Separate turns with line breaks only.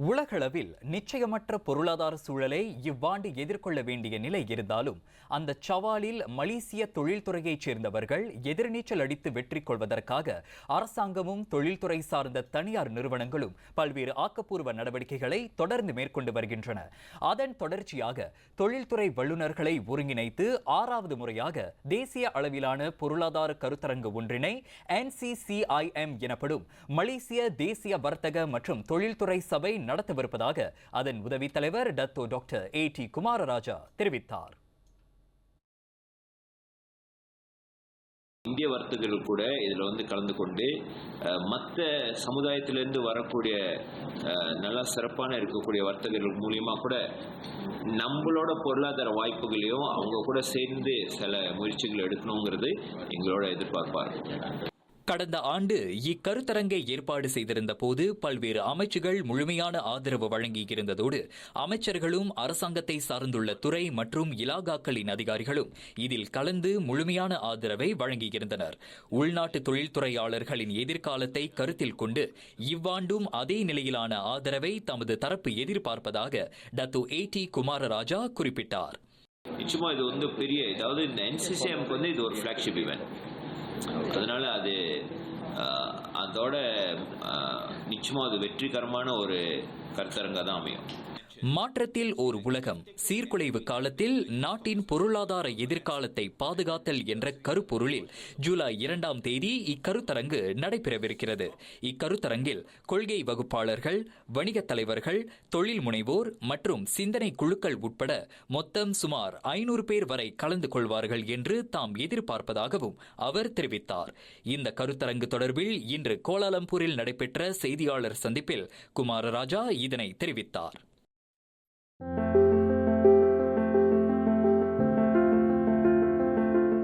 உலகளவில் நிச்சயமற்ற பொருளாதார சூழலை இவ்வாண்டு எதிர்கொள்ள வேண்டிய நிலை இருந்தாலும் அந்த சவாலில் மலேசிய தொழில்துறையைச் சேர்ந்தவர்கள் எதிர்நீச்சல் அடித்து வெற்றி கொள்வதற்காக அரசாங்கமும் தொழில்துறை சார்ந்த தனியார் நிறுவனங்களும் பல்வேறு ஆக்கப்பூர்வ நடவடிக்கைகளை தொடர்ந்து மேற்கொண்டு வருகின்றன. அதன் தொடர்ச்சியாக தொழில்துறை வல்லுநர்களை ஒருங்கிணைத்து 6வது முறையாக தேசிய அளவிலான பொருளாதார கருத்தரங்கு ஒன்றினை NCCIM எனப்படும் மலேசிய தேசிய வர்த்தக மற்றும் தொழில்துறை சபை நடத்தவிருப்பதாக அதன் உதவி தலைவர் டத்தோ டாக்டர் AT குமாரராஜா தெரிவித்தார்.
இந்திய வர்த்தகர்கள் கூட இதில் கலந்து கொண்டு மற்ற சமுதாயத்திலிருந்து வரக்கூடிய நல்லா சிறப்பான இருக்கக்கூடிய வர்த்தகர்கள் மூலியமா கூட நம்மளோட பொருளாதார வாய்ப்புகளையும் அவங்க கூட சேர்ந்து சில முயற்சிகள் எடுக்கணுங்கிறது எங்களோட எதிர்பார்ப்பார்.
கடந்த ஆண்டு இக்கருத்தரங்கை ஏற்பாடு செய்திருந்த போது பல்வேறு அமைச்சுகள் முழுமையான ஆதரவு வழங்கியிருந்ததோடு அமைச்சர்களும் அரசாங்கத்தை சார்ந்துள்ள துறை மற்றும் இலாகாக்களின் அதிகாரிகளும் இதில் கலந்து முழுமையான ஆதரவை வழங்கியிருந்தனர். உள்நாட்டு தொழில்துறையாளர்களின் எதிர்காலத்தை கருத்தில் கொண்டு இவ்வாண்டும் அதே நிலையிலான ஆதரவை தமது தரப்பு எதிர்பார்ப்பதாக டத்தோ AT குமாரராஜா குறிப்பிட்டார்.
நிச்சயமா இது பெரிய இந்த NCCM இது ஒரு ஃபிளாக்ஷிப் ஈவென்ட். அதனால அதோட நிச்சயமா அது வெற்றிகரமான ஒரு கருத்தரங்கா தான் அமையும்.
மாற்றத்தில் ஓர் உலகம், சீர்குலைவு காலத்தில் நாட்டின் பொருளாதார எதிர்காலத்தை பாதுகாத்தல் என்ற கருப்பொருளில் ஜூலை 2ஆம் தேதி இக்கருத்தரங்கு நடைபெறவிருக்கிறது. இக்கருத்தரங்கில் கொள்கை வகுப்பாளர்கள், வணிகத் தலைவர்கள், தொழில் முனைவோர் மற்றும் சிந்தனை குழுக்கள் உட்பட மொத்தம் சுமார் 500 பேர் வரை கலந்து கொள்வார்கள் என்று தாம் எதிர்பார்ப்பதாகவும் அவர் தெரிவித்தார். இந்த கருத்தரங்கு தொடர்பில் இன்று கோலாலம்பூரில் நடைபெற்ற செய்தியாளர் சந்திப்பில் குமாரராஜா இதனை தெரிவித்தார்.